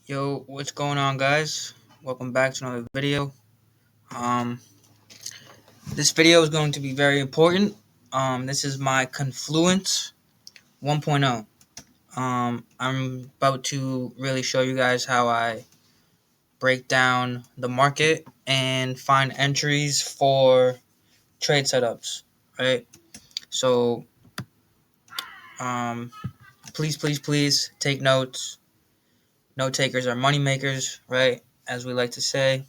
Yo, what's going on, guys? Welcome back to another video. Um, this video is going to be very important. This is my Confluence 1.0. I'm about to really show you guys how I break down the market and find entries for trade setups, right? So, um, please take notes. Note takers are money makers, right? As we like to say,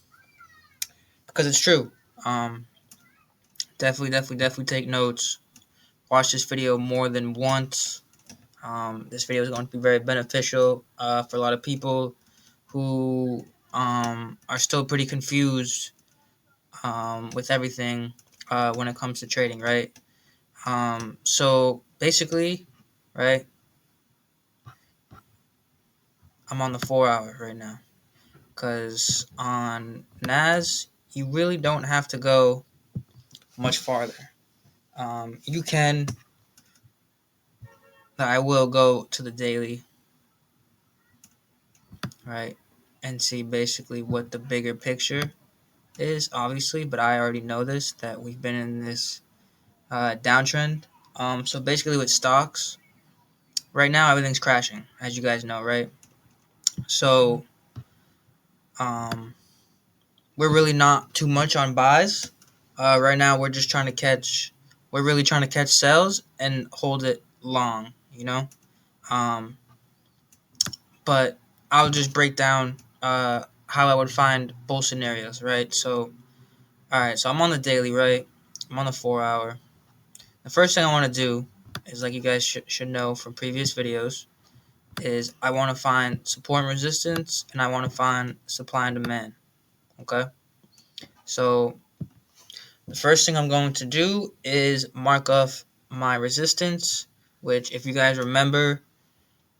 because it's true. Um, definitely take notes. Watch this video more than once. This video is going to be very beneficial for a lot of people who are still pretty confused with everything when it comes to trading, right? So basically, right, I'm on the 4 hour right now because on NAS, you really don't have to go much farther. You can, I will go to the daily, right, and see basically what the bigger picture is, obviously, but I already know this, that we've been in this downtrend. So basically with stocks, right now everything's crashing, as you guys know, right? So um, we're really not too much on buys. Right now we're really trying to catch sales and hold it long, you know? Um, but I'll just break down how I would find both scenarios, right? So, all right, so I'm on the daily, right? I'm on the 4 hour. The first thing I want to do is, like you guys should know from previous videos, is I want to find support and resistance, and I want to find supply and demand. Okay? So the first thing I'm going to do is mark off my resistance, which, if you guys remember,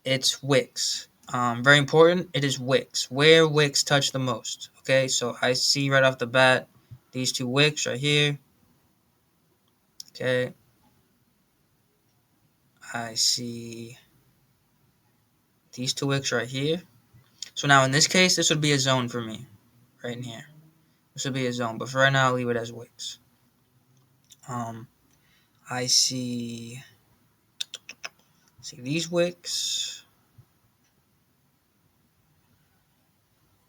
it's wicks. Very important. It is wicks. Where wicks touch the most. Okay? So I see right off the bat these two wicks right here. Okay? I see these two wicks right here. So now in this case, this would be a zone for me, right in here. This would be a zone, but for right now, I'll leave it as wicks. I see these wicks,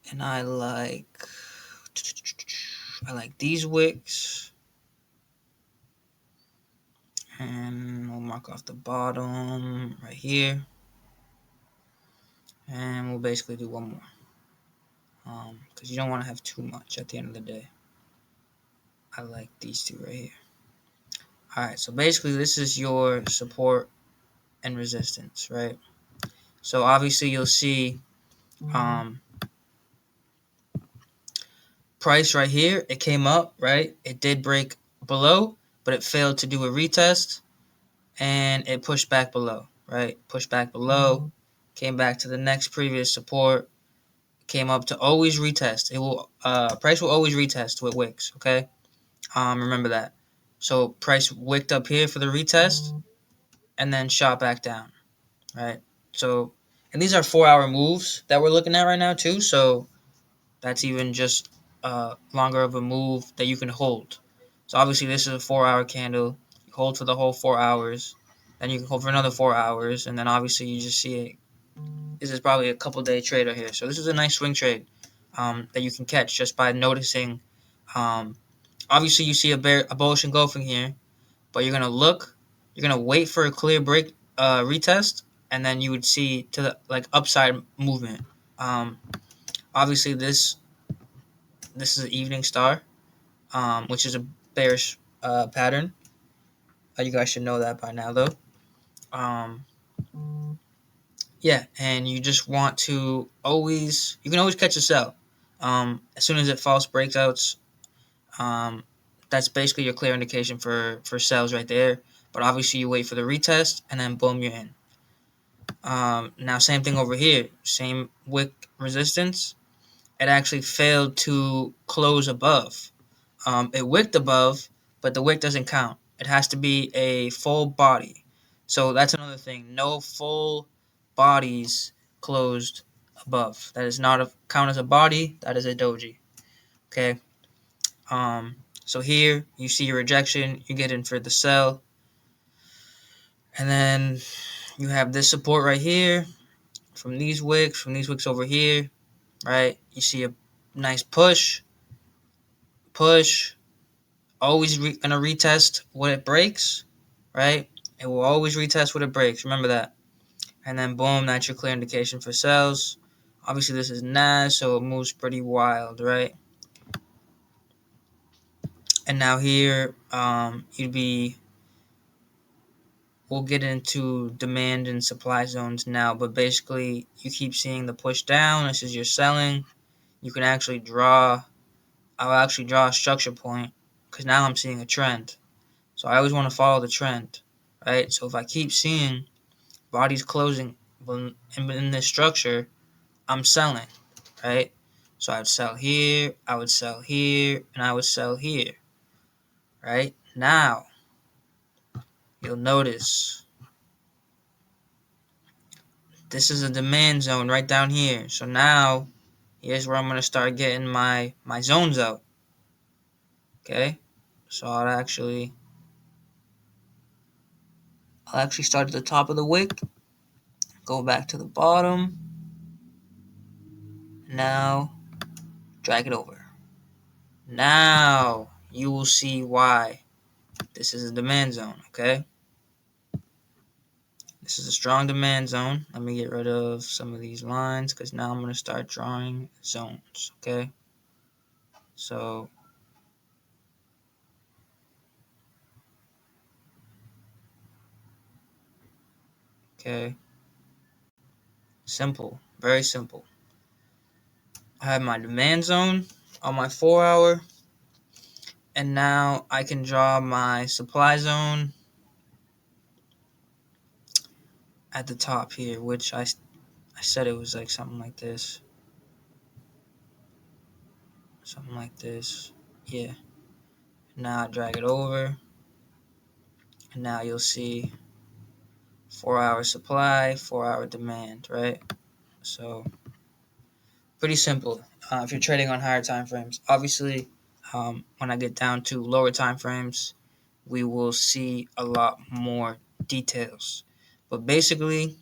and I like these wicks, and we'll mark off the bottom right here, and we'll basically do one more, because you don't want to have too much at the end of the day. I like these two right here. All right, so basically, this is your support and resistance, right? So obviously, you'll see um, price right here. It came up, right? It did break below, but it failed to do a retest, and it pushed back below, right? Pushed back below, came back to the next previous support, came up to always retest. It will price will always retest with wicks, okay? Remember that. So price wicked up here for the retest, and then shot back down, right? So, and these are 4 hour moves that we're looking at right now too. So that's even just longer of a move that you can hold. So obviously this is a 4 hour candle. You hold for the whole 4 hours. Then you can hold for another 4 hours. And then obviously you just see it. This is probably a couple day trade right here. So this is a nice swing trade that you can catch just by noticing. Um, Obviously you see a bullish engulfing here. But you're going to look. You're going to wait for a clear break retest. And then you would see to the upside movement. Um, Obviously this is an evening star, which is a bearish pattern. You guys should know that by now, though. Um, yeah, and you just want to you can always catch a sell. As soon as it false breakouts, that's basically your clear indication for sells right there. But obviously, you wait for the retest, and then boom, you're in. Now, same thing over here. Same wick resistance. It actually failed to close above. It wicked above, but the wick doesn't count. It has to be a full body. So that's another thing. No full bodies closed above. That is not a count as a body. That is a doji. Okay. So here you see your rejection. You get in for the sell, and then you have this support right here from these wicks over here. Right. You see a nice push. Always gonna retest what it breaks. Right. It will always retest what it breaks. Remember that. And then boom, that's your clear indication for sells. Obviously, this is NAS, so it moves pretty wild, right? And now here, we'll get into demand and supply zones now, but basically, you keep seeing the push down. This is your selling. You can actually I'll actually draw a structure point because now I'm seeing a trend. So I always want to follow the trend, right? So if I keep seeing bodies closing in this structure, I'm selling, right? So I would sell here, I would sell here, and I would sell here, right? Now, you'll notice this is a demand zone right down here. So now, here's where I'm going to start getting my zones out, okay? So I'll actually start at the top of the wick, go back to the bottom, now drag it over. Now, you will see why this is a demand zone, okay? This is a strong demand zone. Let me get rid of some of these lines because now I'm going to start drawing zones, okay? So, okay, simple, very simple. I have my demand zone on my 4 hour, and now I can draw my supply zone at the top here, which I said it was like something like this. Something like this. Yeah. Now I drag it over, and now you'll see 4 hour supply, 4 hour demand, right? So, pretty simple. If you're trading on higher time frames, obviously, when I get down to lower time frames, we will see a lot more details. But basically,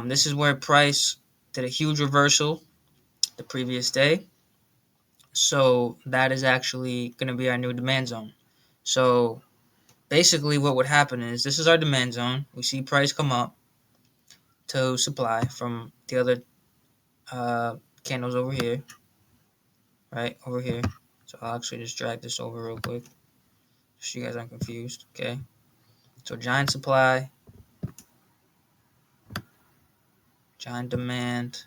this is where price did a huge reversal the previous day. So that is actually going to be our new demand zone. So basically, what would happen is this is our demand zone. We see price come up to supply from the other candles over here, right over here. So I'll actually just drag this over real quick, so you guys aren't confused. Okay. So giant supply, giant demand.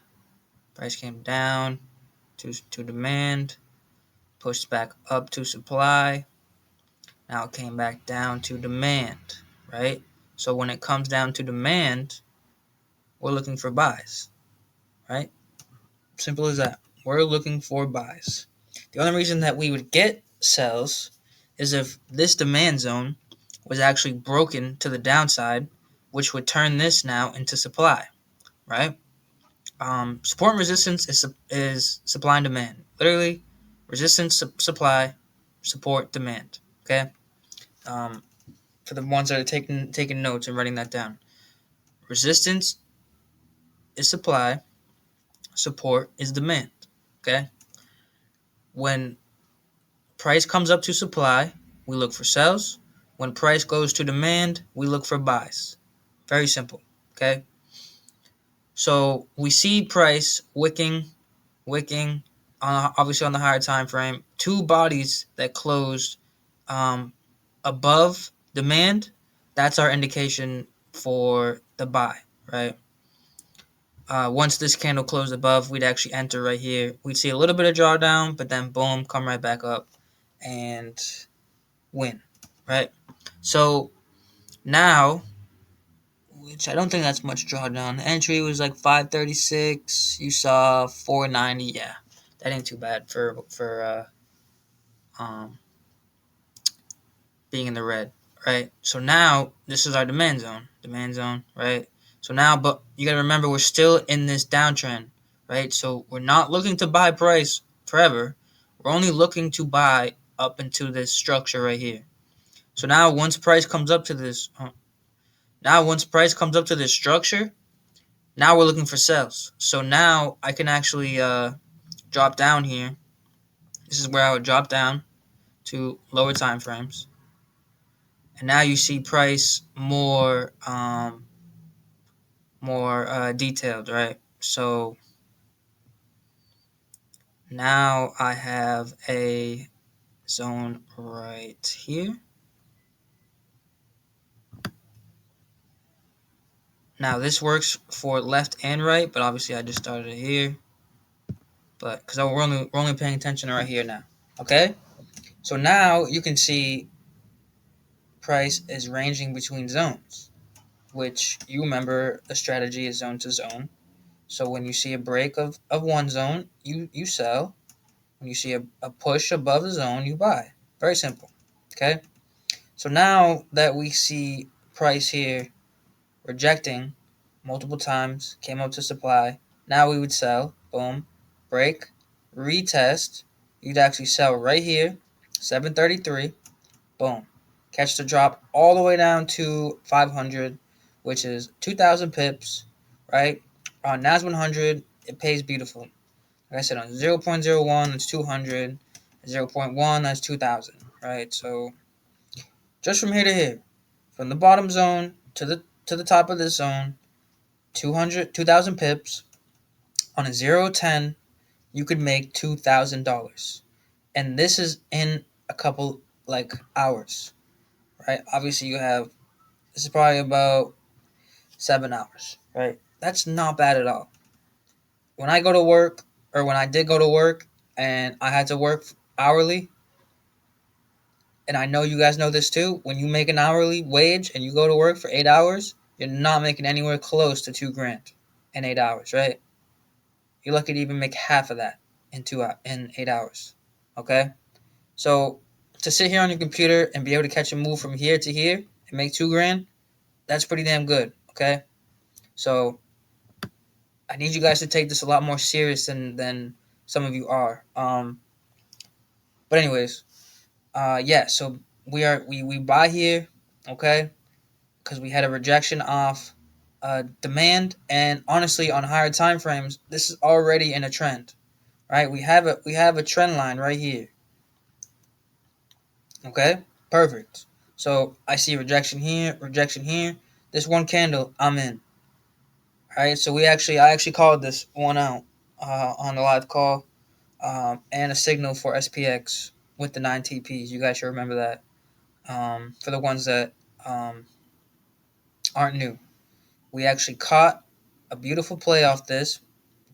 Price came down to demand, pushed back up to supply. Now it came back down to demand, right? So when it comes down to demand, we're looking for buys, right? Simple as that. We're looking for buys. The only reason that we would get sells is if this demand zone was actually broken to the downside, which would turn this now into supply, right? Support and resistance is supply and demand. Literally, resistance, supply, support, demand. Okay. Um, for the ones that are taking notes and writing that down, resistance is supply, support is demand. Okay. When price comes up to supply, we look for sells. When price goes to demand, we look for buys. Very simple. Okay. So we see price wicking obviously on the higher time frame. Two bodies that closed above demand. That's our indication for the buy, right? Once this candle closed above, we'd actually enter right here. We'd see a little bit of drawdown, but then boom, come right back up and win, right? So now, which I don't think that's much drawdown. The entry was like 536. You saw 490. Yeah, that ain't too bad for being in the red, right? So now this is our demand zone, right? So now, but you gotta remember, we're still in this downtrend, right? So we're not looking to buy price forever. We're only looking to buy up into this structure right here. So now, once price comes up to this, structure, now we're looking for sales. So now I can actually drop down here. This is where I would drop down to lower time frames, and now you see price more detailed, right? So now I have a zone right here. Now this works for left and right, but obviously I just started it here. But because we're only paying attention right here now. Okay? So now you can see price is ranging between zones, which you remember the strategy is zone to zone. So when you see a break of one zone, you sell. When you see a push above the zone, you buy. Very simple. Okay? So now that we see price here rejecting multiple times, came up to supply, now we would sell. Boom. Break. Retest. You'd actually sell right here. 733. Boom. Catch the drop all the way down to 500, which is 2,000 pips, right? On NAS 100, it pays beautiful. Like I said, on 0.01, that's 200. 0.1, that's 2,000, right? So just from here to here, from the bottom zone to the top of this zone, 2,000 pips. On a 0.10, you could make $2,000. And this is in a couple, like, hours, right? Obviously, this is probably about 7 hours, right? That's not bad at all. When I go to work, or when I did go to work, and I had to work hourly, and I know you guys know this too, when you make an hourly wage and you go to work for 8 hours, you're not making anywhere close to 2 grand in 8 hours, right? You're lucky to even make half of that in 8 hours. Okay? So to sit here on your computer and be able to catch a move from here to here and make 2 grand, that's pretty damn good. Okay? So I need you guys to take this a lot more serious than some of you are. But anyways, yeah. So we buy here, okay? Because we had a rejection off demand, and honestly, on higher time frames, this is already in a trend, right? We have a trend line right here. Okay, perfect. So I see rejection here, rejection here. This one candle, I'm in. All right, so I actually called this one out on the live call, and a signal for SPX with the 9 TPs. You guys should remember that. For the ones that aren't new, we actually caught a beautiful play off this,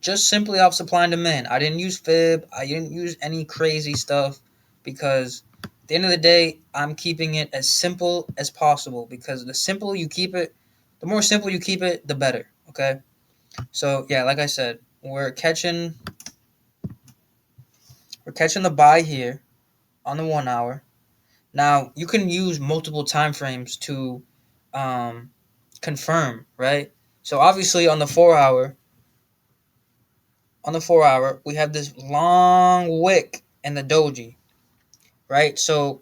just simply off supply and demand. I didn't use fib. I didn't use any crazy stuff because at the end of the day, I'm keeping it as simple as possible because the more simple you keep it, the better. Okay. So yeah, like I said, we're catching the buy here on the 1 hour. Now you can use multiple time frames to um, confirm, right? So obviously on the 4 hour, we have this long wick in the doji, right? So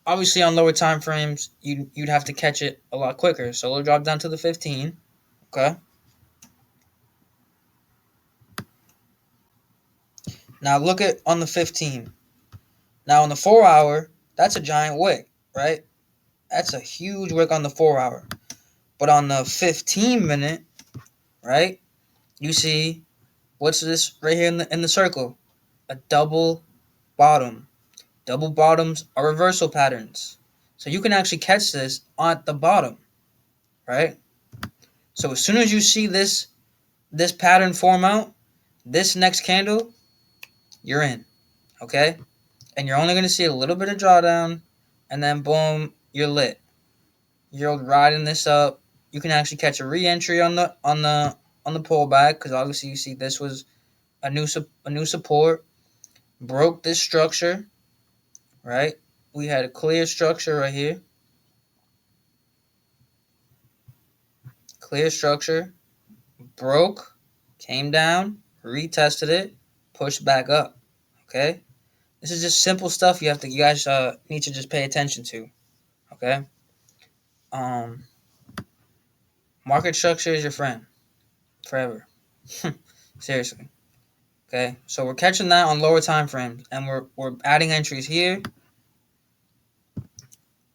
obviously on lower time frames, you'd have to catch it a lot quicker. So it'll drop down to the 15. Okay. Now look at on the 15. Now on the 4 hour, that's a giant wick, right? That's a huge wick on the 4 hour. But on the 15 minute, right? You see what's this right here in the circle? A double bottom. Double bottoms are reversal patterns. So you can actually catch this at the bottom, right? So as soon as you see this pattern form out, this next candle, you're in, okay? And you're only going to see a little bit of drawdown, and then boom, you're lit. You're riding this up. You can actually catch a re-entry on the pullback because obviously you see this was a new support, broke this structure, right? We had a clear structure right here. clear structure, broke, came down, retested it, pushed back up. Okay, this is just simple stuff you guys need to just pay attention to. Okay, um, market structure is your friend forever. Seriously. Okay, so we're catching that on lower time frames, and we're adding entries here,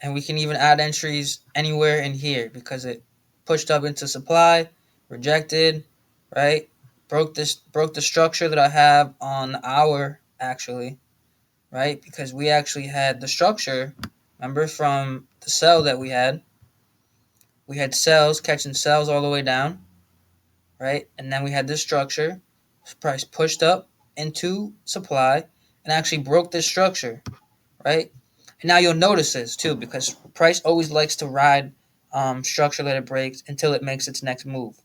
and we can even add entries anywhere in here because it pushed up into supply, rejected, right? Broke the structure that I have on the hour actually, right? Because we actually had the structure, remember from the sell that we had sells catching sells all the way down, right? And then we had this structure, price pushed up into supply and actually broke this structure, right? And now you'll notice this too because price always likes to ride structure that it breaks until it makes its next move.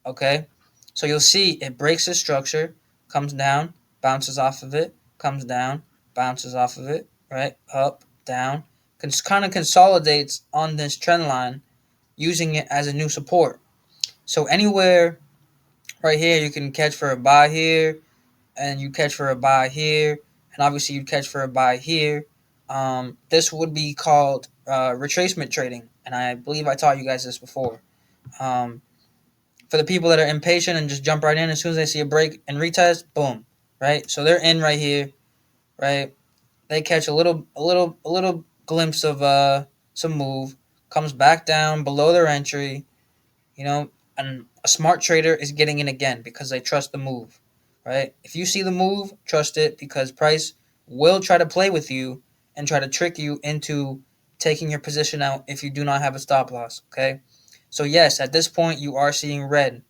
Okay, so you'll see it breaks the structure, comes down, bounces off of it, comes down, bounces off of it, right? Up, down, kind of consolidates on this trend line, using it as a new support. So anywhere right here, you can catch for a buy here, and you catch for a buy here, and obviously you catch for a buy here. This would be called retracement trading, and I believe I taught you guys this before. Um, for the people that are impatient and just jump right in as soon as they see a break and retest, boom, right? So they're in right here, right? They catch a little glimpse of some move, comes back down below their entry, you know, and a smart trader is getting in again because they trust the move, right? If you see the move, trust it because price will try to play with you and try to trick you into taking your position out if you do not have a stop loss, okay? So yes, at this point you are seeing red,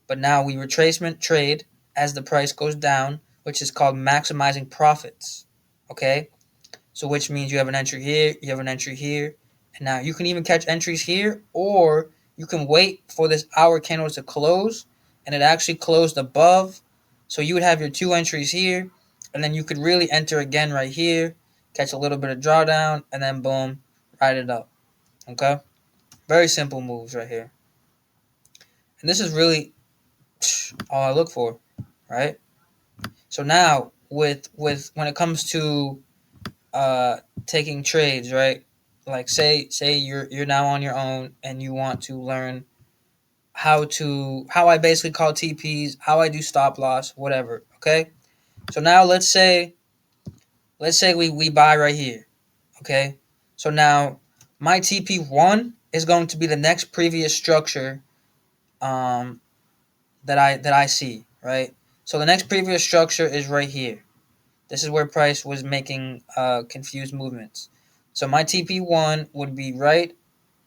but now we retracement trade as the price goes down, which is called maximizing profits, okay? So which means you have an entry here, you have an entry here, and now you can even catch entries here, or you can wait for this hour candle to close, and it actually closed above. So you would have your two entries here, and then you could really enter again right here, catch a little bit of drawdown, and then boom, ride it up. Okay, very simple moves right here, and this is really all I look for, right? So now with when it comes to uh taking trades, right? Like say you're now on your own and you want to learn how I basically call TPs, how I do stop loss, whatever. Okay? So now let's say we buy right here. Okay? So now my TP1 is going to be the next previous structure um that I see, right? So the next previous structure is right here. This is where price was making confused movements. So my TP1 would be right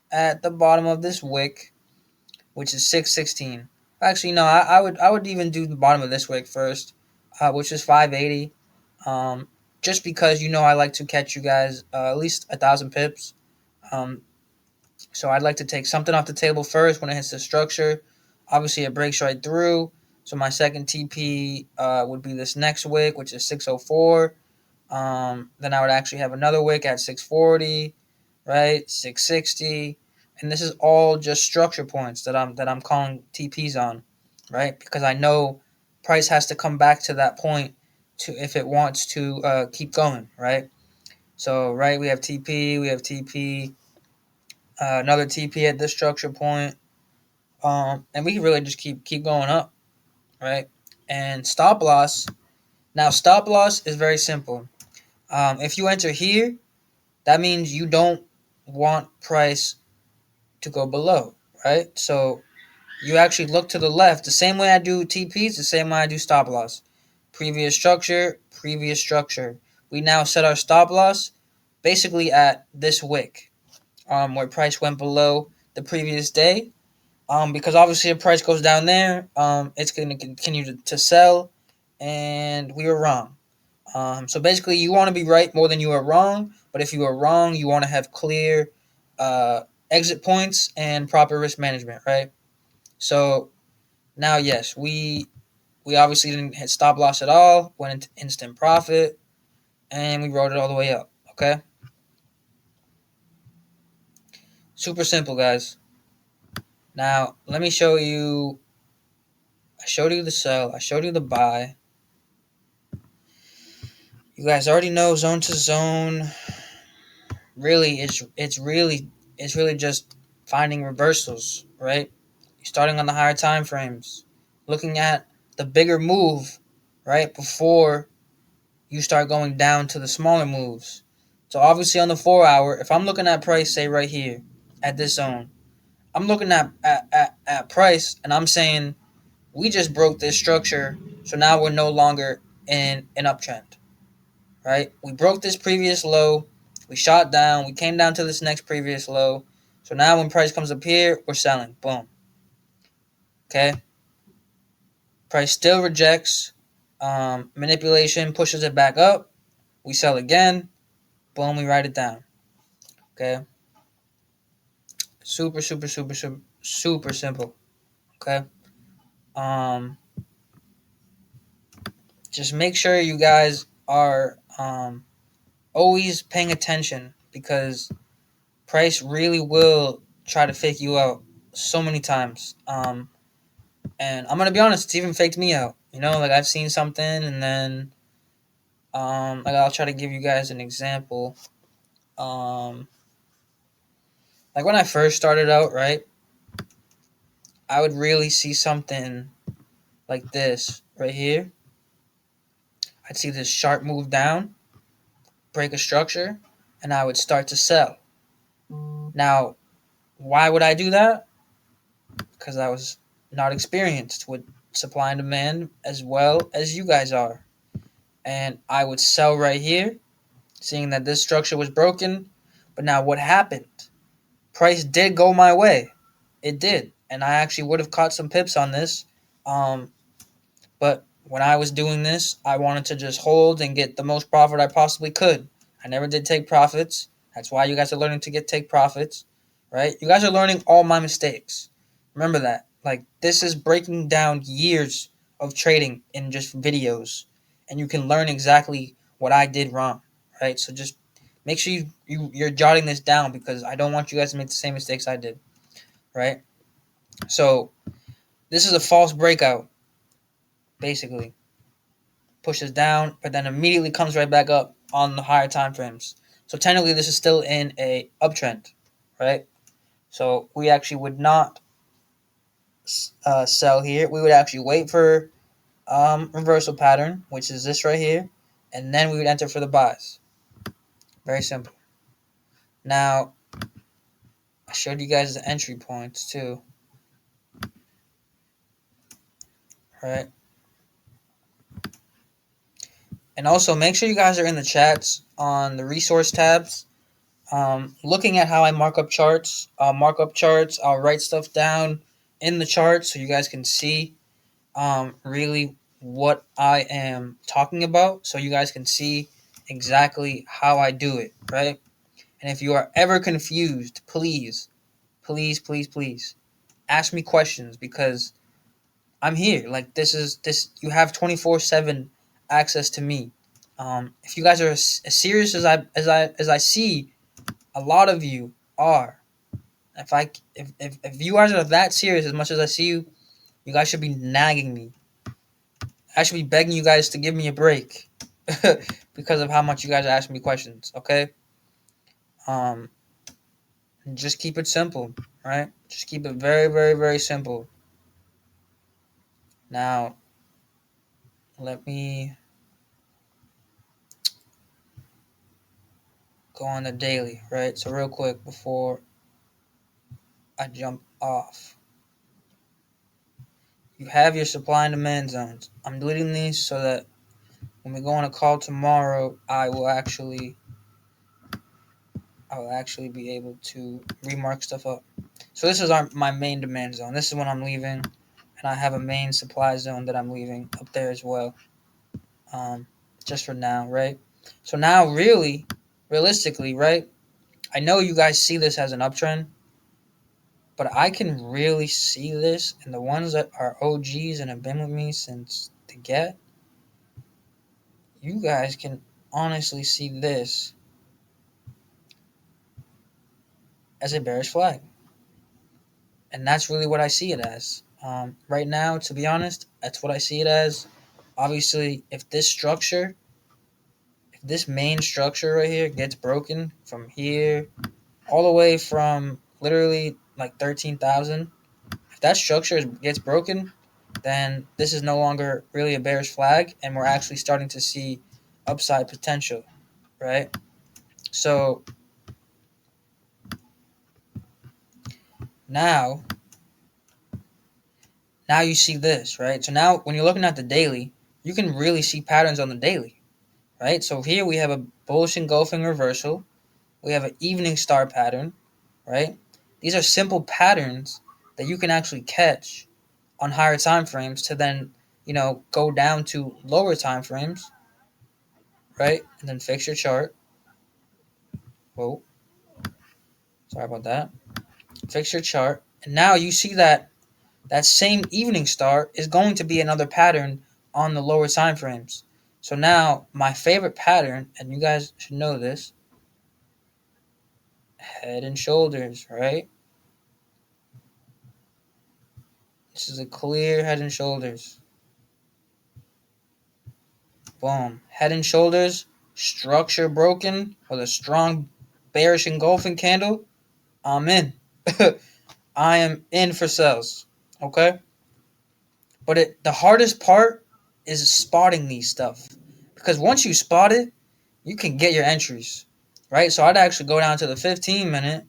at the bottom of this wick, which is 616. Actually, no, I would even do the bottom of this wick first, which is 580. Um, just because I like to catch you guys at least 1,000 pips. Um, so I'd like to take something off the table first when it hits the structure. Obviously, it breaks right through. So my second TP would be this next wick, which is 604. Then I would actually have another wick at 640, right? 660, and this is all just structure points that I'm calling TPs on, right? Because I know price has to come back to that point to if it wants to keep going, right? So right, we have TP, another TP at this structure point, and we can really just keep going up, right? And stop loss. Now stop loss is very simple. If you enter here, that means you don't want price to go below, right? So you actually look to the left. The same way I do TPs, the same way I do stop loss. Previous structure, previous structure. We now set our stop loss basically at this wick, where price went below the previous day. Because obviously if price goes down there, it's going to continue to sell, and we were wrong. So basically, you want to be right more than you are wrong. But if you are wrong, you want to have clear exit points and proper risk management, right? So now, yes, we obviously didn't hit stop loss at all. Went into instant profit, and we rode it all the way up. Okay, super simple, guys. Now, let me show you. I showed you the sell. I showed you the buy. You guys already know zone to zone. Really, it's really just finding reversals, right? You're starting on the higher time frames, looking at the bigger move, right, before you start going down to the smaller moves. So obviously on the 4 hour, if I'm looking at price, say right here at this zone, I'm looking at price and I'm saying we just broke this structure, so now we're no longer in an uptrend, right? We broke this previous low, we shot down, we came down to this next previous low. So now when price comes up here, we're selling. Boom. Okay. Price still rejects. Manipulation pushes it back up. We sell again. Boom. We write it down. Okay. Super, super, super, super, super simple. Okay. Um, just make sure you guys are always paying attention because price really will try to fake you out so many times. And I'm gonna be honest, it's even faked me out. You know, like I've seen something and then like I'll try to give you guys an example. Um, like when I first started out, right, I would really see something like this right here. I'd see this sharp move down, break a structure, and I would start to sell. Now, why would I do that? Because I was not experienced with supply and demand as well as you guys are. And I would sell right here, seeing that this structure was broken. But now what happened? Price did go my way. It did. And I actually would have caught some pips on this. Um, but when I was doing this, I wanted to just hold and get the most profit I possibly could. I never did take profits. That's why you guys are learning to take profits, right? You guys are learning all my mistakes. Remember that. Like this is breaking down years of trading in just videos, and you can learn exactly what I did wrong, right? So just make sure you're jotting this down because I don't want you guys to make the same mistakes I did, right? So this is a false breakout, basically. Pushes down, but then immediately comes right back up on the higher time frames. So technically, this is still in a uptrend, right? So we actually would not sell here. We would actually wait for reversal pattern, which is this right here, and then we would enter for the buys. Very simple. Now, I showed you guys the entry points too, right? And also make sure you guys are in the chats on the resource tabs. Looking at how I mark up charts, I'll write stuff down in the chart so you guys can see really what I am talking about, so you guys can see exactly how I do it, right? And if you are ever confused, please, please, please, please ask me questions because I'm here. Like this, you have 24/7 access to me. If you guys are as serious as I see a lot of you are. If you guys are that serious as much as I see you, you guys should be nagging me. I should be begging you guys to give me a break because of how much you guys are asking me questions. Okay, um, just keep it simple, right? Just keep it very, very, very simple. Now, let me go on the daily, right? So real quick before I jump off, you have your supply and demand zones. I'm deleting these so that when we go on a call tomorrow, I will actually be able to remark stuff up. So this is my main demand zone. This is when I'm leaving, and I have a main supply zone that I'm leaving up there as well. Um, just for now, right? So now, really, realistically, right? I know you guys see this as an uptrend, but I can really see this, and the ones that are OGs and have been with me since the get, you guys can honestly see this as a bearish flag. And that's really what I see it as. Right now, to be honest, that's what I see it as. Obviously, if this main structure right here gets broken from here all the way from literally like 13,000, if that structure gets broken, then this is no longer really a bearish flag, and we're actually starting to see upside potential, right? So now, now you see this, right? So now when you're looking at the daily, you can really see patterns on the daily, right? So here we have a bullish engulfing reversal. We have an evening star pattern, right? These are simple patterns that you can actually catch on higher time frames to then, go down to lower time frames, right? And then fix your chart. Whoa, sorry about that. Fix your chart. And now you see that that same evening star is going to be another pattern on the lower time frames. So now my favorite pattern, and you guys should know this, head and shoulders, right? This is a clear head and shoulders. Boom. Head and shoulders, structure broken with a strong bearish engulfing candle. I'm in. I am in for sales. Okay? But the hardest part is spotting these stuff. Because once you spot it, you can get your entries. Right? So I'd actually go down to the 15-minute.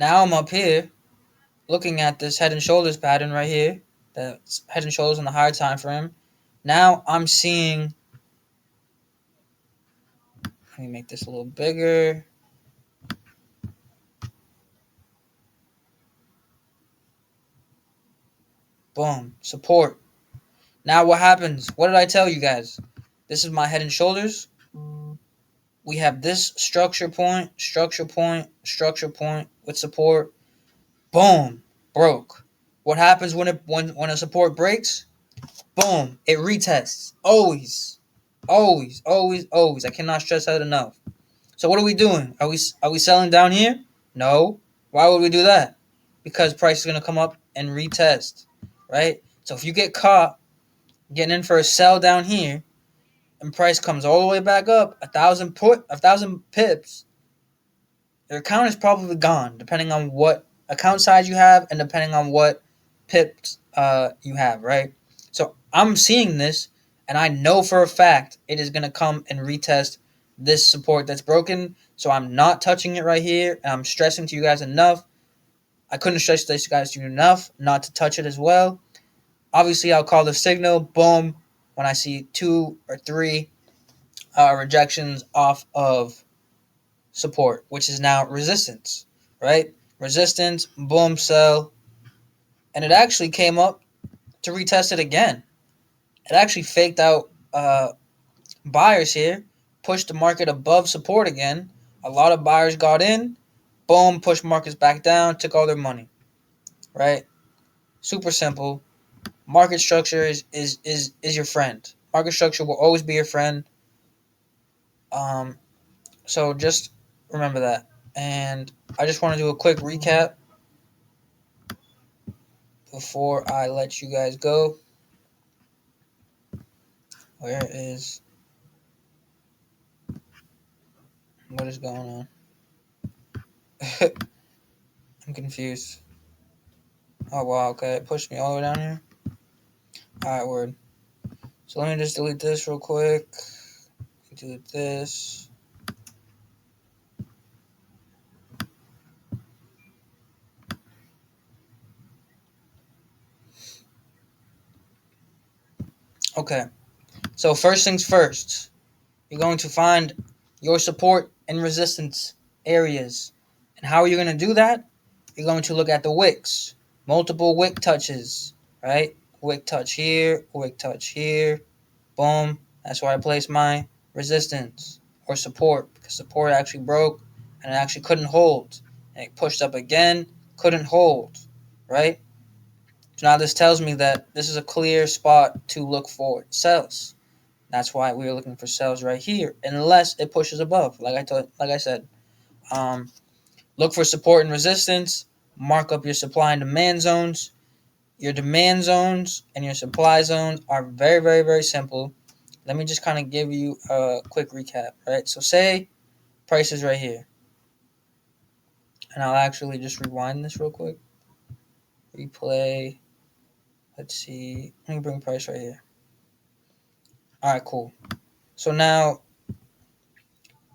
Now I'm up here looking at this head and shoulders pattern right here. That's head and shoulders on the higher time frame. Now I'm seeing, let me make this a little bigger. Boom. Support. Now what happens? What did I tell you guys? This is my head and shoulders. We have this structure point, structure point, structure point with support. Boom. Broke. What happens when a support breaks? Boom. It retests. Always. Always. Always. Always. I cannot stress that enough. So what are we doing? Are we selling down here? No. Why would we do that? Because price is gonna come up and retest. Right? So if you get caught getting in for a sell down here, and price comes all the way back up 1,000 pips, your account is probably gone, depending on what account size you have and depending on what pips you have, right? So I'm seeing this, and I know for a fact it is gonna come and retest this support that's broken. So I'm not touching it right here, and I'm stressing to you guys enough. I couldn't stress this guys to you enough not to touch it as well. Obviously, I'll call the signal. Boom. When I see 2 or 3 rejections off of support, which is now resistance, right? Resistance, boom, sell. And it actually came up to retest it again. It actually faked out buyers here, pushed the market above support again. A lot of buyers got in, boom, pushed markets back down, took all their money, right? Super simple. Market structure is your friend. Market structure will always be your friend. Um, so just remember that. And I just want to do a quick recap before I let you guys go. Where is what is going on? I'm confused. Oh wow, okay, it pushed me all the way down here. Alright, word. So let me just delete this real quick. Delete this. Okay. So first things first. You're going to find your support and resistance areas. And how are you going to do that? You're going to look at the wicks. Multiple wick touches, right? Wick touch here, wick touch here. Boom. That's where I place my resistance or support, because support actually broke and it actually couldn't hold. And it pushed up again, couldn't hold, right? So now this tells me that this is a clear spot to look for sells. That's why we are looking for sells right here, unless it pushes above. Like I said, um, look for support and resistance. Mark up your supply and demand zones. Your demand zones and your supply zones are very, very, very simple. Let me just kind of give you a quick recap, right? So say price is right here, and I'll actually just rewind this real quick. Replay. Let's see. Let me bring price right here. All right, cool. So now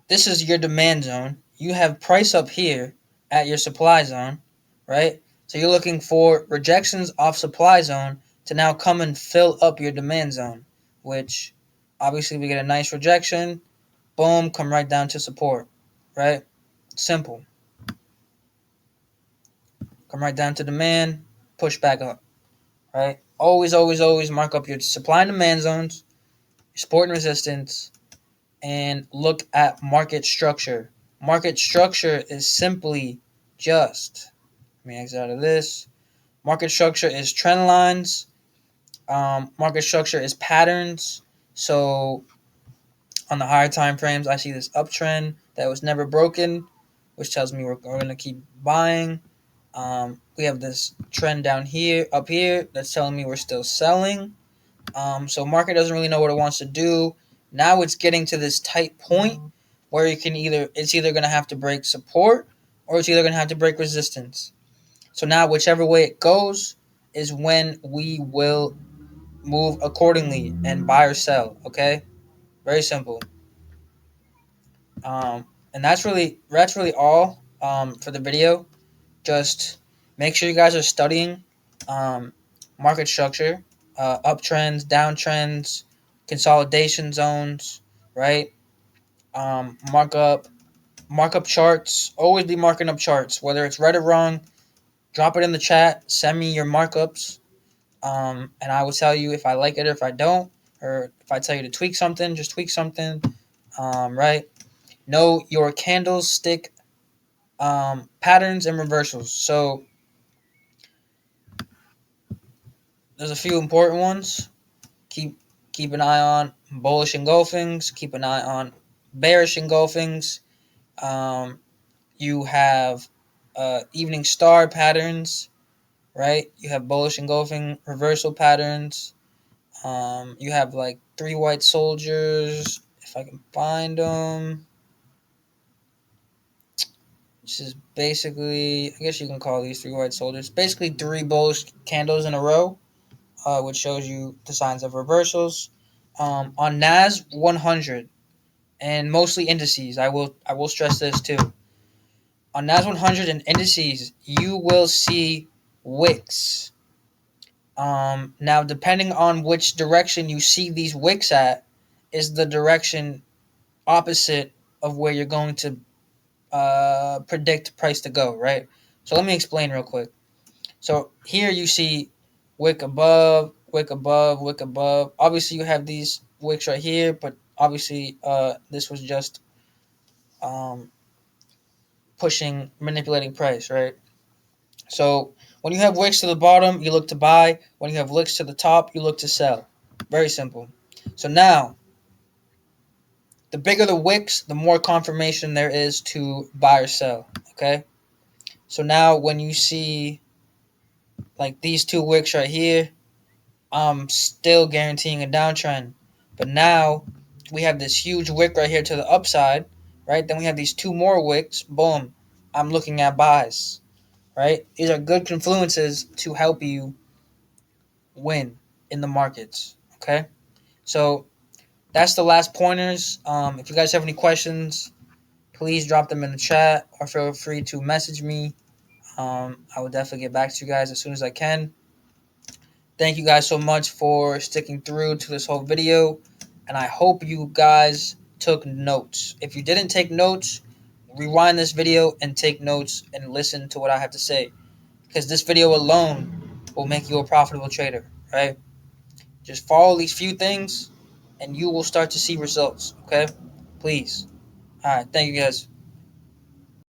this is your demand zone. You have price up here at your supply zone, right? So you're looking for rejections off supply zone to now come and fill up your demand zone, which obviously we get a nice rejection. Boom, come right down to support, right? Simple. Come right down to demand, push back up, right? Always, always, always mark up your supply and demand zones, your support and resistance, and look at market structure. Market structure is simply just, let me exit out of this. Market structure is trend lines. Market structure is patterns. So on the higher time frames, I see this uptrend that was never broken, which tells me we're going to keep buying. We have this trend down here, up here, that's telling me we're still selling. So market doesn't really know what it wants to do. Now it's getting to this tight point where it's either going to have to break support or it's either going to have to break resistance. So now whichever way it goes is when we will move accordingly and buy or sell. Okay, very simple. And that's really all for the video. Just make sure you guys are studying um, market structure, uptrends, downtrends, consolidation zones, right? Markup charts. Always be marking up charts, whether it's right or wrong. Drop it in the chat. Send me your markups, and I will tell you if I like it or if I don't, or if I tell you to tweak something, just tweak something. Right? Know your candlestick patterns and reversals. So there's a few important ones. Keep an eye on bullish engulfings. Keep an eye on bearish engulfings. Um, you have evening star patterns, right? You have bullish engulfing reversal patterns. You have like three white soldiers, if I can find them. This is basically, I guess you can call these three white soldiers. Basically, three bullish candles in a row, which shows you the signs of reversals. On Nas 100 and mostly indices, I will stress this too. On Nas 100 and indices, you will see wicks. Now, depending on which direction you see these wicks at, is the direction opposite of where you're going to predict price to go, right? So let me explain real quick. So here you see wick above, wick above, wick above. Obviously, you have these wicks right here, but obviously, this was just um, manipulating price, right? So when you have wicks to the bottom, you look to buy. When you have wicks to the top, you look to sell. Very simple. So now, the bigger the wicks, the more confirmation there is to buy or sell. Okay. So now when you see like these two wicks right here, I'm still guaranteeing a downtrend. But now we have this huge wick right here to the upside, right? Then we have these two more wicks. Boom. I'm looking at buys, right? These are good confluences to help you win in the markets. Okay, so that's the last pointers. If you guys have any questions, please drop them in the chat or feel free to message me. I will definitely get back to you guys as soon as I can. Thank you guys so much for sticking through to this whole video, and I hope you guys took notes. If you didn't take notes, rewind this video and take notes and listen to what I have to say, because this video alone will make you a profitable trader, right? Just follow these few things and you will start to see results, okay? Please. All right, thank you guys.